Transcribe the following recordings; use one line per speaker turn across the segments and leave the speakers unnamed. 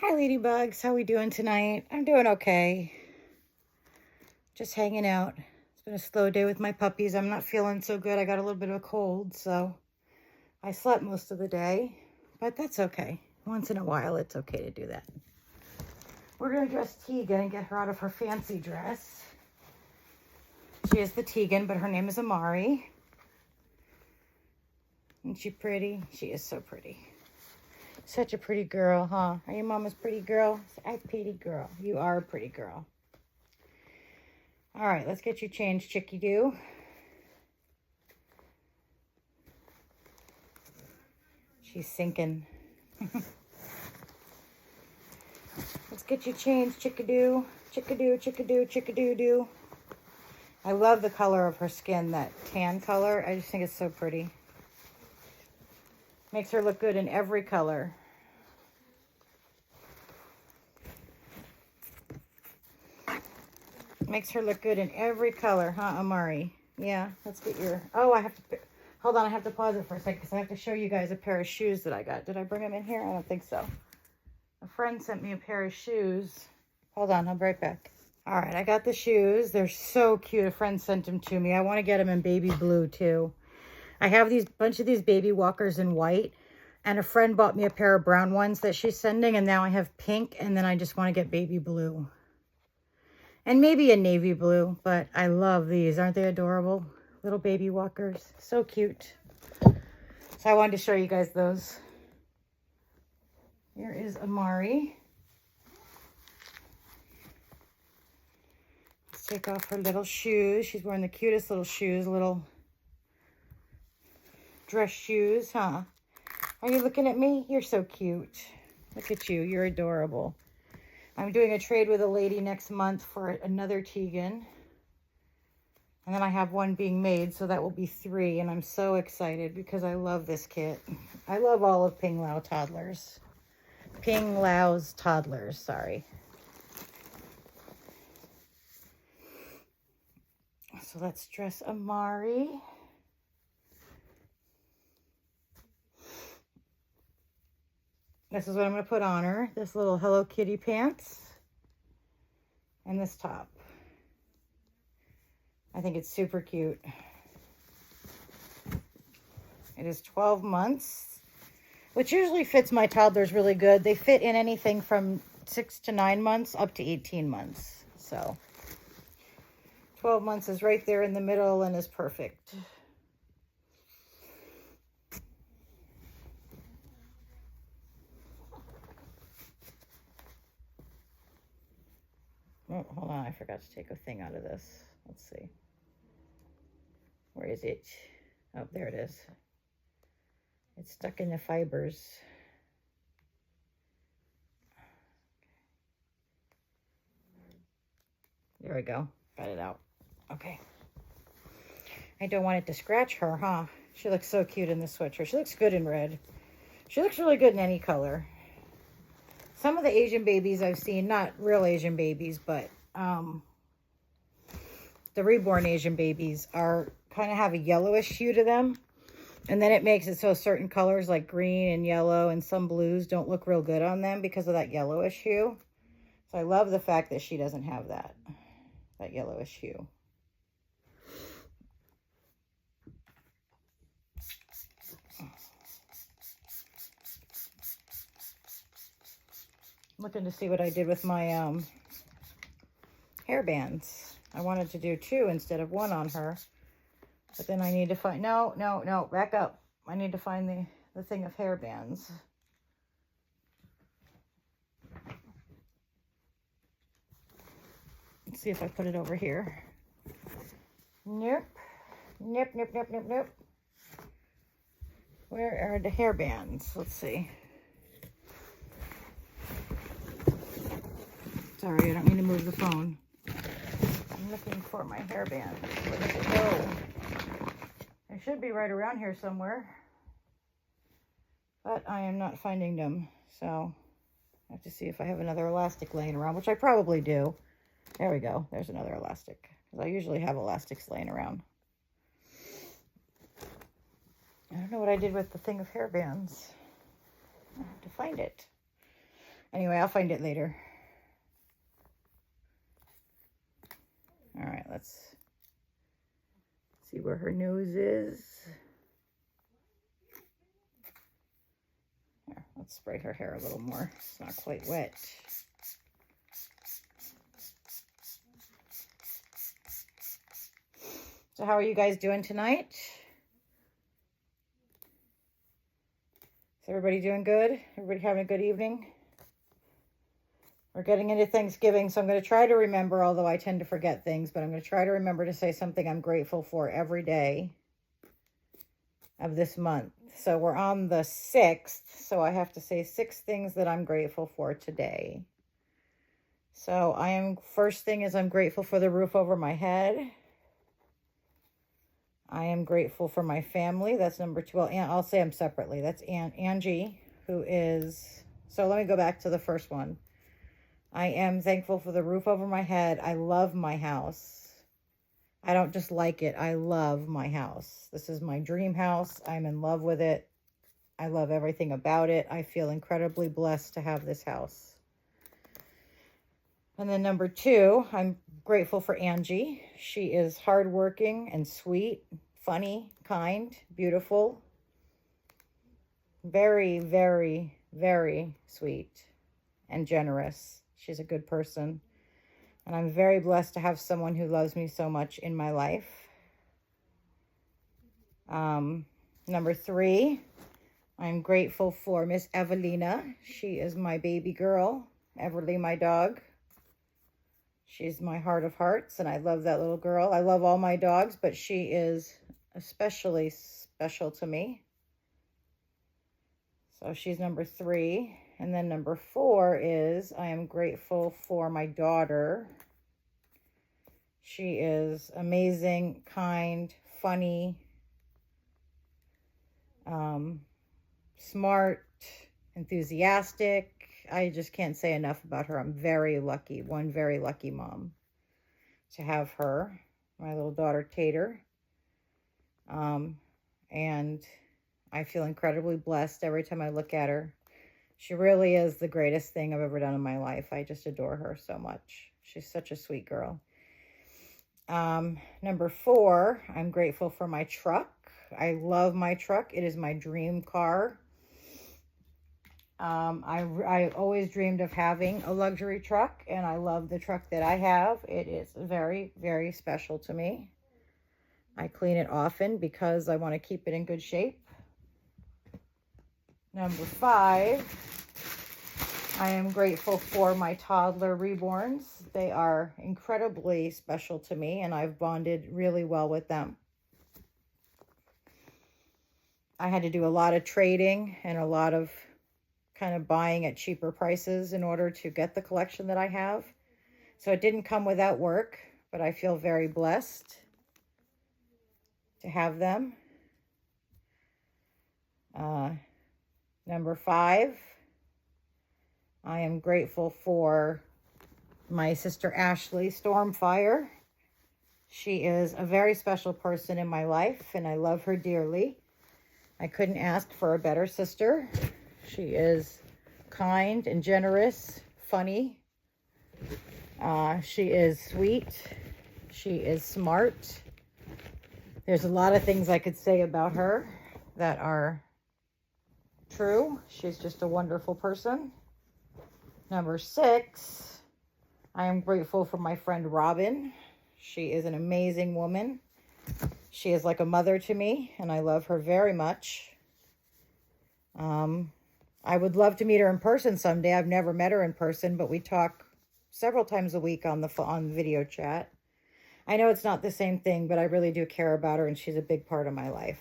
Hi ladybugs, how we doing tonight? I'm doing okay. Just hanging out. It's been a slow day with my puppies. I'm not feeling so good. I got a little bit of a cold, so I slept most of the day, but that's okay. Once in a while, it's okay to do that. We're gonna dress Tegan and get her out of her fancy dress. She is the Tegan, but her name is Amari. Isn't she pretty? She is so pretty. Such a pretty girl, huh? Are you mama's pretty girl? I'm a pretty girl. You are a pretty girl. All right, let's get you changed, Chickie Doo. She's sinking. Let's get you changed, Chickadoo. Chickadoo, chickadoo, chickadoo-doo. I love the color of her skin, that tan color. I just think it's so pretty. Makes her look good in every color. Makes her look good in every color, huh, Amari? Yeah, let's get your... Oh, I have to... Hold on, I have to pause it for a second because I have to show you guys a pair of shoes that I got. Did I bring them in here? I don't think so. A friend sent me a pair of shoes. Hold on, I'll be right back. All right, I got the shoes. They're so cute. A friend sent them to me. I want to get them in baby blue, too. I have these bunch of these baby walkers in white, and a friend bought me a pair of brown ones that she's sending, and now I have pink, and then I just want to get baby blue. And maybe a navy blue, but I love these. Aren't they adorable? Little baby walkers. So cute. So I wanted to show you guys those. Here is Amari. Let's take off her little shoes. She's wearing the cutest little shoes, little dress shoes, huh? Are you looking at me? You're so cute. Look at you. You're adorable. I'm doing a trade with a lady next month for another Tegan. And then I have one being made, so that will be 3. And I'm so excited because I love this kit. I love all of Ping Lao toddlers. Ping Lao's toddlers, sorry. So let's dress Amari. This is what I'm going to put on her. This little Hello Kitty pants. And this top. I think it's super cute. It is 12 months, which usually fits my toddlers really good. They fit in anything from 6 to 9 months up to 18 months. So 12 months is right there in the middle and is perfect. Oh, hold on, I forgot to take a thing out of this. Let's see. Where is it? Oh, there it is. It's stuck in the fibers. There we go. Got it out. Okay. I don't want it to scratch her, huh? She looks so cute in this sweatshirt. She looks good in red. She looks really good in any color. Some of the Asian babies I've seen, not real Asian babies, but the Reborn Asian babies are kind of have a yellowish hue to them. And then it makes it so certain colors like green and yellow and some blues don't look real good on them because of that yellowish hue. So I love the fact that she doesn't have that yellowish hue. Looking to see what I did with my hair bands. I wanted to do 2 instead of 1 on her, but then I need to find no, back up. I need to find the thing of hair bands. Let's see if I put it over here. Nope. Where are the hair bands? Let's see. Sorry, I don't mean to move the phone. I'm looking for my hairband. Where did it go? They should be right around here somewhere. But I am not finding them. So I have to see if I have another elastic laying around, which I probably do. There we go. There's another elastic. Because I usually have elastics laying around. I don't know what I did with the thing of hairbands. I have to find it. Anyway, I'll find it later. All right, let's see where her nose is. Here, let's spray her hair a little more. It's not quite wet. So how are you guys doing tonight? Is everybody doing good? Everybody having a good evening? We're getting into Thanksgiving, so I'm going to try to remember, although I tend to forget things, but I'm going to try to remember to say something I'm grateful for every day of this month. So we're on the 6th, so I have to say 6 things that I'm grateful for today. So first thing is I'm grateful for the roof over my head. I am grateful for my family. That's number 2. Well, I'll say them separately. That's Angie, who is... So let me go back to the first one. I am thankful for the roof over my head. I love my house. I don't just like it. I love my house. This is my dream house. I'm in love with it. I love everything about it. I feel incredibly blessed to have this house. And then number 2, I'm grateful for Angie. She is hardworking and sweet, funny, kind, beautiful. Very, very, very sweet and generous. She's a good person. And I'm very blessed to have someone who loves me so much in my life. Number 3, I'm grateful for Miss Evelina. She is my baby girl. Everly, my dog. She's my heart of hearts, and I love that little girl. I love all my dogs, but she is especially special to me. So she's number 3. And then number 4 is I am grateful for my daughter. She is amazing, kind, funny, smart, enthusiastic. I just can't say enough about her. I'm very lucky, one very lucky mom to have her, my little daughter Tater. And I feel incredibly blessed every time I look at her. She really is the greatest thing I've ever done in my life. I just adore her so much. She's such a sweet girl. Number 4, I'm grateful for my truck. I love my truck. It is my dream car. I always dreamed of having a luxury truck, and I love the truck that I have. It is very, very special to me. I clean it often because I want to keep it in good shape. Number 5, I am grateful for my toddler Reborns. They are incredibly special to me, and I've bonded really well with them. I had to do a lot of trading and a lot of kind of buying at cheaper prices in order to get the collection that I have. So it didn't come without work, but I feel very blessed to have them. Number 5, I am grateful for my sister Ashley Stormfire. She is a very special person in my life, and I love her dearly. I couldn't ask for a better sister. She is kind and generous, funny. She is sweet. She is smart. There's a lot of things I could say about her that are true. She's just a wonderful person. Number 6, I am grateful for my friend Robin. She is an amazing woman. She is like a mother to me, and I love her very much. I would love to meet her in person someday. I've never met her in person, but we talk several times a week on video chat. I know it's not the same thing, but I really do care about her, and she's a big part of my life.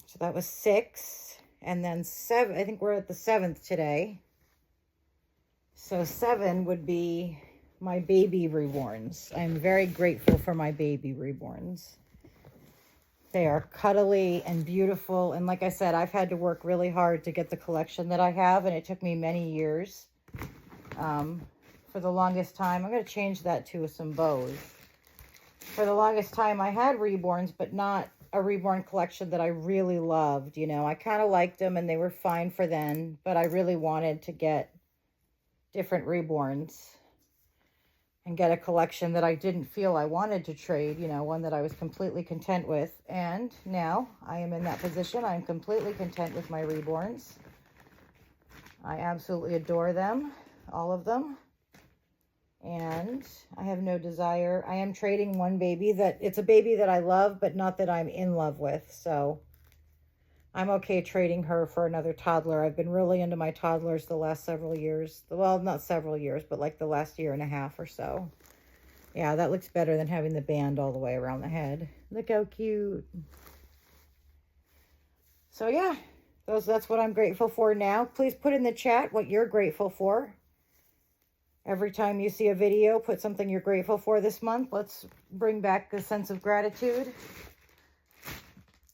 So that was 6. And then 7, I think we're at the 7th today. So 7 would be my baby reborns. I'm very grateful for my baby reborns. They are cuddly and beautiful. And like I said, I've had to work really hard to get the collection that I have, and it took me many years. For the longest time, I'm going to change that to some bows. For the longest time, I had reborns, but not a Reborn collection that I really loved. You know, I kind of liked them and they were fine for then, but I really wanted to get different Reborns and get a collection that I didn't feel I wanted to trade, you know, one that I was completely content with. And now I am in that position. I'm completely content with my Reborns. I absolutely adore them, all of them. And I have no desire. I am trading one baby that, it's a baby that I love, but not that I'm in love with. So I'm okay trading her for another toddler. I've been really into my toddlers the last several years. Well, not several years, but like the last year and a half or so. Yeah, that looks better than having the band all the way around the head. Look how cute. So yeah, that's what I'm grateful for now. Please put in the chat what you're grateful for. Every time you see a video, put something you're grateful for this month. Let's bring back a sense of gratitude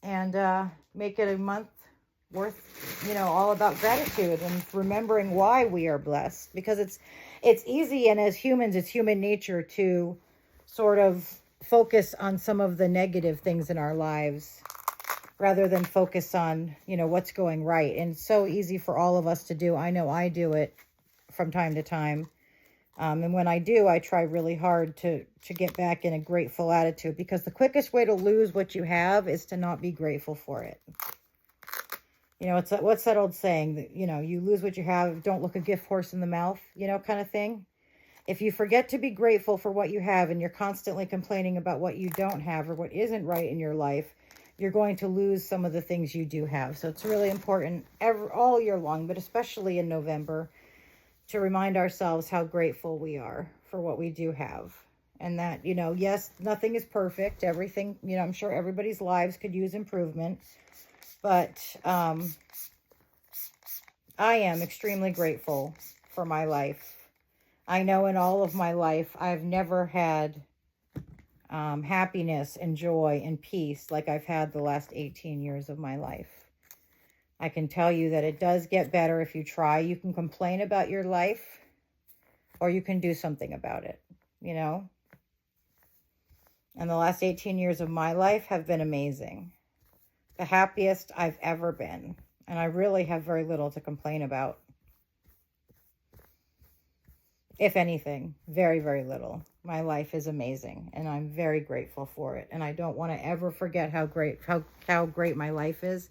and make it a month worth, you know, all about gratitude and remembering why we are blessed. Because it's easy, and as humans, it's human nature to sort of focus on some of the negative things in our lives rather than focus on, you know, what's going right. And it's so easy for all of us to do. I know I do it from time to time. And when I do, I try really hard to get back in a grateful attitude, because the quickest way to lose what you have is to not be grateful for it. You know, what's that old saying that, you know, you lose what you have, don't look a gift horse in the mouth, you know, kind of thing. If you forget to be grateful for what you have and you're constantly complaining about what you don't have or what isn't right in your life, you're going to lose some of the things you do have. So it's really important all year long, but especially in November, to remind ourselves how grateful we are for what we do have. And that, you know, yes, nothing is perfect. Everything, you know, I'm sure everybody's lives could use improvement. But I am extremely grateful for my life. I know in all of my life, I've never had happiness and joy and peace like I've had the last 18 years of my life. I can tell you that it does get better if you try. You can complain about your life, or you can do something about it, you know? And the last 18 years of my life have been amazing. The happiest I've ever been. And I really have very little to complain about. If anything, very, very little. My life is amazing, and I'm very grateful for it. And I don't want to ever forget how great my life is.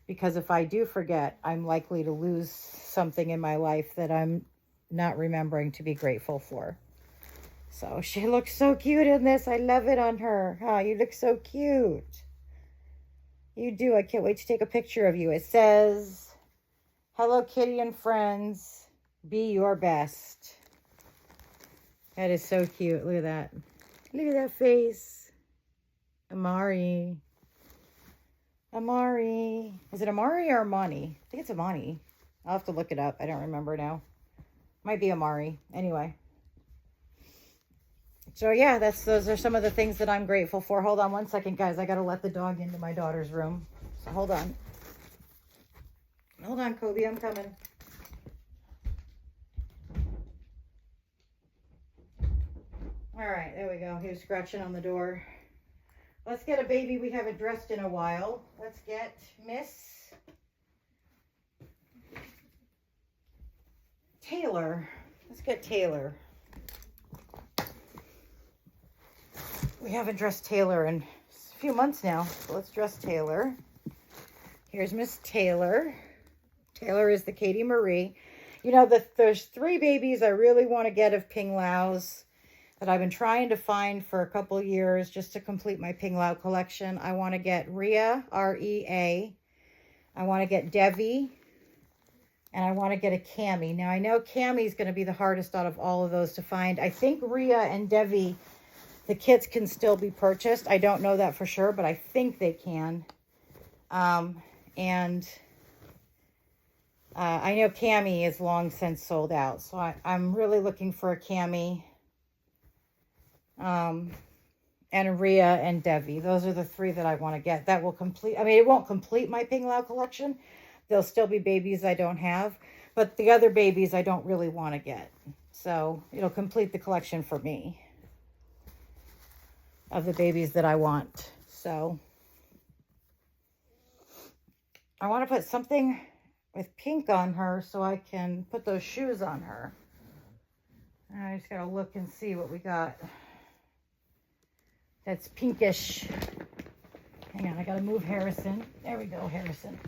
Because if I do forget, I'm likely to lose something in my life that I'm not remembering to be grateful for. So she looks so cute in this. I love it on her. Huh? You look so cute. You do. I can't wait to take a picture of you. It says, "Hello, Kitty and friends. Be your best." That is so cute. Look at that. Look at that face. Amari. Amari. Is it Amari or Amani? I think it's Amani. I'll have to look it up. I don't remember now. Might be Amari. Anyway. So yeah, those are some of the things that I'm grateful for. Hold on one second, guys. I got to let the dog into my daughter's room. So hold on. Hold on, Kobe. I'm coming. All right. There we go. He was scratching on the door. Let's get a baby we haven't dressed in a while. Let's get Miss Taylor. Let's get Taylor. We haven't dressed Taylor in a few months now, so let's dress Taylor. Here's Miss Taylor. Taylor is the Katie Marie. You know, there's 3 babies I really want to get of Ping Lao's that I've been trying to find for a couple of years just to complete my Ping Lao collection. I want to get Rhea, R-E-A. I want to get Devi. And I want to get a Cami. Now, I know Cami's going to be the hardest out of all of those to find. I think Rhea and Devi, the kits can still be purchased. I don't know that for sure, but I think they can. I know Cami is long since sold out. So I'm really looking for a Cami. And Rhea and Devi. Those are the 3 that I want to get. That will complete, I mean, it won't complete my Ping Lao collection. There'll still be babies I don't have. But the other babies I don't really want to get. So it'll complete the collection for me of the babies that I want. So I want to put something with pink on her so I can put those shoes on her. I just gotta look and see what we got. That's pinkish. Hang on, I gotta move Harrison. There we go, Harrison.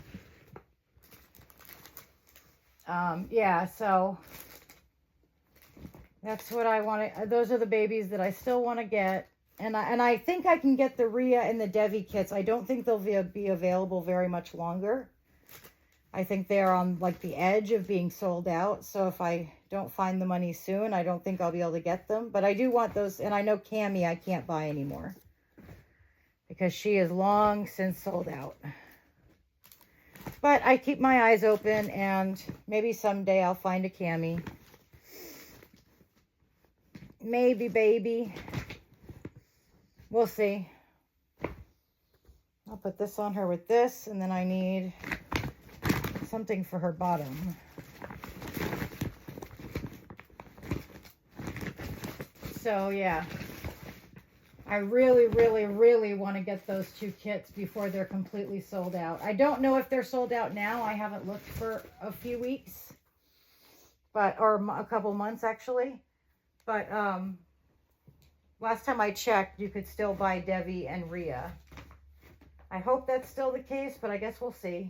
Yeah, so that's what I want to, those are the babies that I still want to get. And I think I can get the Rhea and the Devi kits. I don't think they'll be available very much longer. I think they're on like the edge of being sold out. So if I don't find the money soon, I don't think I'll be able to get them. But I do want those. And I know Cammie I can't buy anymore because she is long since sold out. But I keep my eyes open, and maybe someday I'll find a Cammie. Maybe, baby. We'll see. I'll put this on her with this, and then I need something for her bottom. So yeah, I really, really, really want to get those 2 kits before they're completely sold out. I don't know if they're sold out now. I haven't looked for a few weeks, or a couple months actually. But last time I checked, you could still buy Devi and Rhea. I hope that's still the case, but I guess we'll see.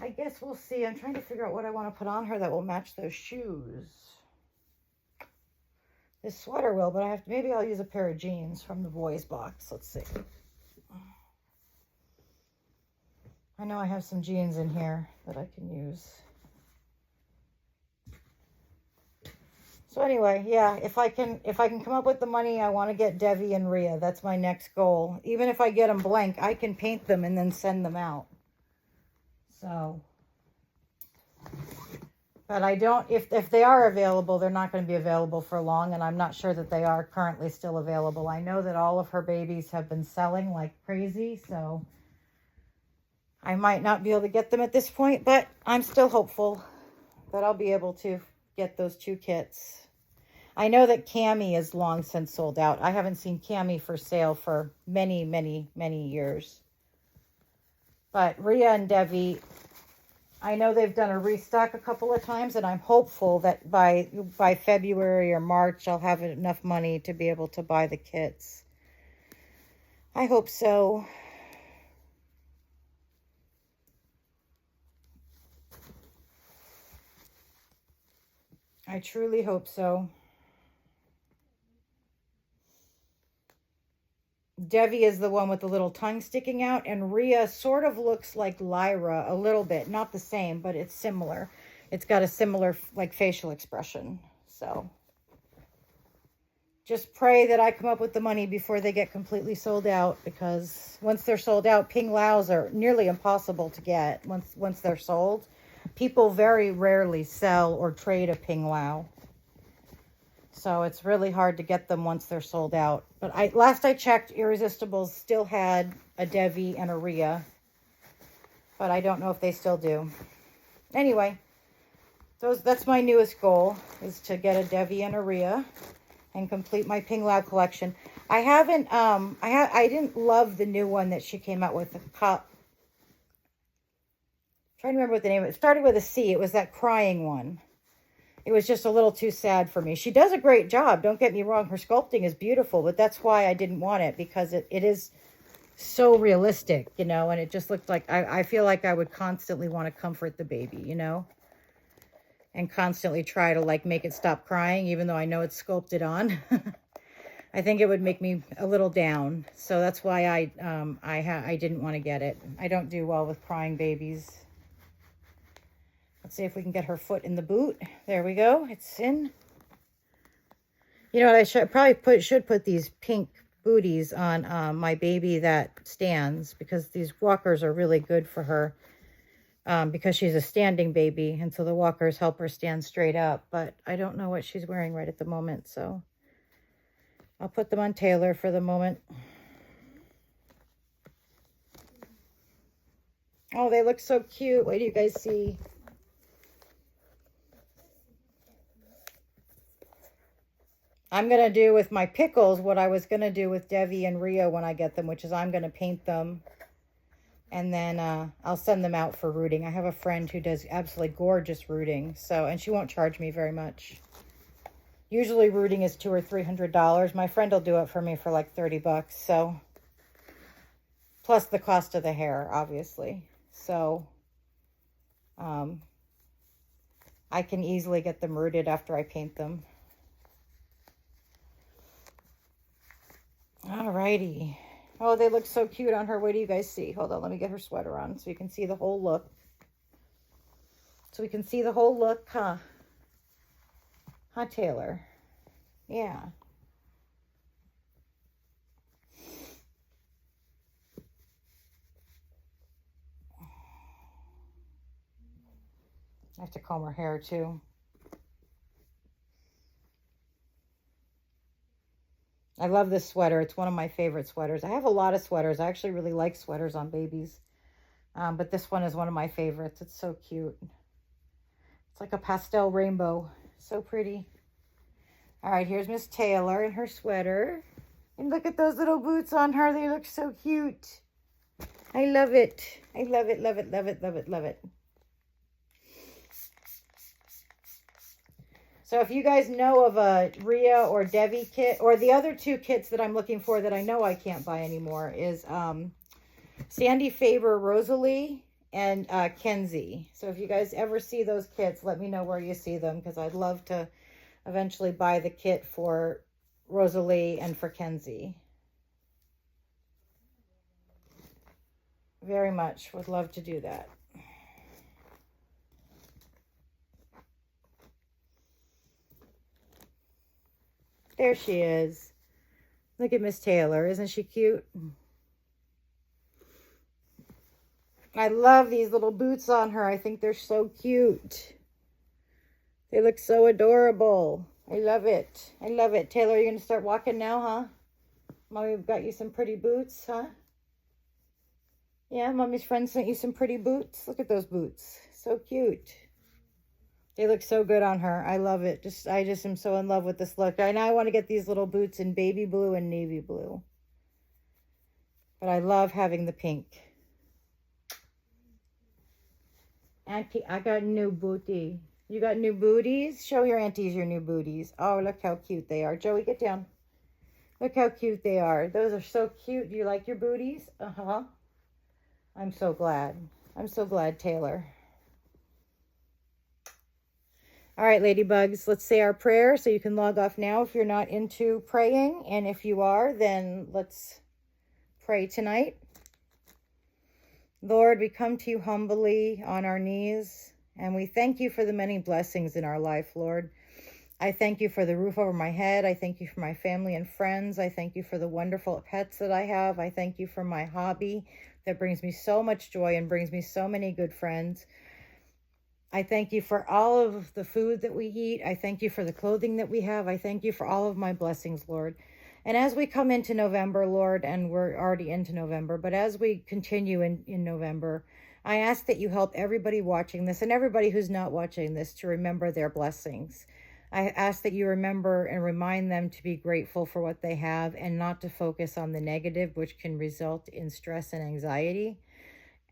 I'm trying to figure out what I want to put on her that will match those shoes. This sweater will, but maybe I'll use a pair of jeans from the boys box. Let's see. I know I have some jeans in here that I can use. So anyway, yeah, if I can come up with the money, I want to get Devi and Rhea. That's my next goal. Even if I get them blank, I can paint them and then send them out. So, but I don't, if they are available, they're not going to be available for long, and I'm not sure that they are currently still available. I know that all of her babies have been selling like crazy, so I might not be able to get them at this point, but I'm still hopeful that I'll be able to get those 2 kits. I know that Cammie is long since sold out. I haven't seen Cammie for sale for many, many, many years. But Rhea and Devi, I know they've done a restock a couple of times, and I'm hopeful that by February or March, I'll have enough money to be able to buy the kits. I hope so. I truly hope so. Devi is the one with the little tongue sticking out, and Rhea sort of looks like Lyra a little bit. Not the same, but it's similar. It's got a similar like facial expression. So just pray that I come up with the money before they get completely sold out, because once they're sold out, Ping Laos are nearly impossible to get once they're sold. People very rarely sell or trade a Ping Lao. So it's really hard to get them once they're sold out. But last I checked, Irresistibles still had a Devi and a Rhea. But I don't know if they still do. Anyway, that's my newest goal, is to get a Devi and a Rhea and complete my Ping Lao collection. I haven't, I didn't love the new one that she came out with, the cop. I'm trying to remember what the name of it. It started with a C. It was that crying one. It was just a little too sad for me. She does a great job. Don't get me wrong. Her sculpting is beautiful, but that's why I didn't want it, because it is so realistic, you know, and it just looked like, I feel like I would constantly want to comfort the baby, you know, and constantly try to like make it stop crying, even though I know it's sculpted on. I think it would make me a little down. So that's why I didn't want to get it. I don't do well with crying babies. Let's see if we can get her foot in the boot. There we go. It's in. You know what? I should put these pink booties on my baby that stands, because these walkers are really good for her, because she's a standing baby, and so the walkers help her stand straight up. But I don't know what she's wearing right at the moment, so I'll put them on Taylor for the moment. Oh, they look so cute. Wait till you guys see. I'm going to do with my pickles what I was going to do with Devi and Rio when I get them, which is I'm going to paint them And then I'll send them out for rooting. I have a friend who does absolutely gorgeous rooting. So, and she won't charge me very much. Usually rooting is $200 or $300. My friend will do it for me for like $30. So, plus the cost of the hair, obviously. So, I can easily get them rooted after I paint them. Alrighty. Oh, they look so cute on her. What do you guys see? Hold on, let me get her sweater on so you can see the whole look. So we can see the whole look, huh? Huh, Taylor? Yeah. I have to comb her hair too. I love this sweater. It's one of my favorite sweaters. I have a lot of sweaters. I actually really like sweaters on babies. But this one is one of my favorites. It's so cute. It's like a pastel rainbow. So pretty. All right, here's Miss Taylor in her sweater. And look at those little boots on her. They look so cute. I love it. I love it, love it, love it, love it, love it. So if you guys know of a Rhea or Devi kit, or the other two kits that I'm looking for that I know I can't buy anymore is Sandy Faber Rosalie and Kenzie. So if you guys ever see those kits, let me know where you see them, because I'd love to eventually buy the kit for Rosalie and for Kenzie. Very much would love to do that. There she is. Look at Miss Taylor. Isn't she cute? I love these little boots on her. I think they're so cute. They look so adorable. I love it. I love it. Taylor, you're going to start walking now, huh? Mommy got you some pretty boots, huh? Yeah, Mommy's friend sent you some pretty boots. Look at those boots. So cute. They look so good on her. I love it. I just am so in love with this look. I now want to get these little boots in baby blue and navy blue. But I love having the pink. Auntie, I got new booty. You got new booties? Show your aunties your new booties. Oh, look how cute they are. Joey, get down. Look how cute they are. Those are so cute. Do you like your booties? Uh-huh. I'm so glad. I'm so glad, Taylor. All right, ladybugs, let's say our prayer. So you can log off now if you're not into praying. And if you are, then let's pray tonight. Lord, we come to you humbly on our knees, and we thank you for the many blessings in our life, Lord. I thank you for the roof over my head. I thank you for my family and friends. I thank you for the wonderful pets that I have. I thank you for my hobby that brings me so much joy and brings me so many good friends. I thank you for all of the food that we eat. I thank you for the clothing that we have. I thank you for all of my blessings, Lord. And as we come into November, Lord, and we're already into November, but as we continue in November, I ask that you help everybody watching this and everybody who's not watching this to remember their blessings. I ask that you remember and remind them to be grateful for what they have and not to focus on the negative, which can result in stress and anxiety.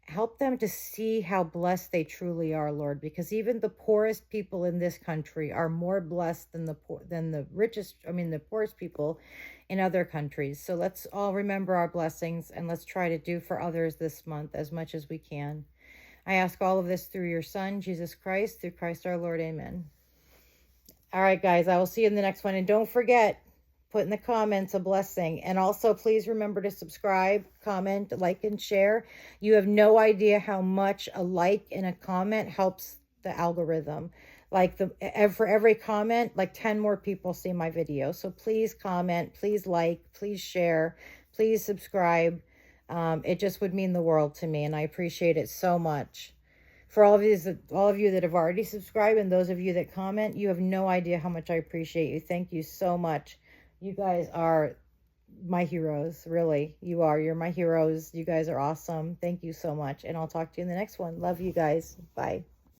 Help them to see how blessed they truly are, Lord, because even the poorest people in this country are more blessed than the poorest people in other countries. So let's all remember our blessings and let's try to do for others this month as much as we can. I ask all of this through your Son, Jesus Christ, through Christ our Lord. Amen. All right, guys, I will see you in the next one. And don't forget, put in the comments a blessing. And also, please remember to subscribe, comment, like, and share. You have no idea how much a like and a comment helps the algorithm. Like for every comment, like 10 more people see my video. So please comment, please like, please share, please subscribe. It just would mean the world to me, and I appreciate it so much. For all of you that have already subscribed and those of you that comment, you have no idea how much I appreciate you. Thank you so much. You guys are my heroes, really. You are. You're my heroes. You guys are awesome. Thank you so much. And I'll talk to you in the next one. Love you guys. Bye.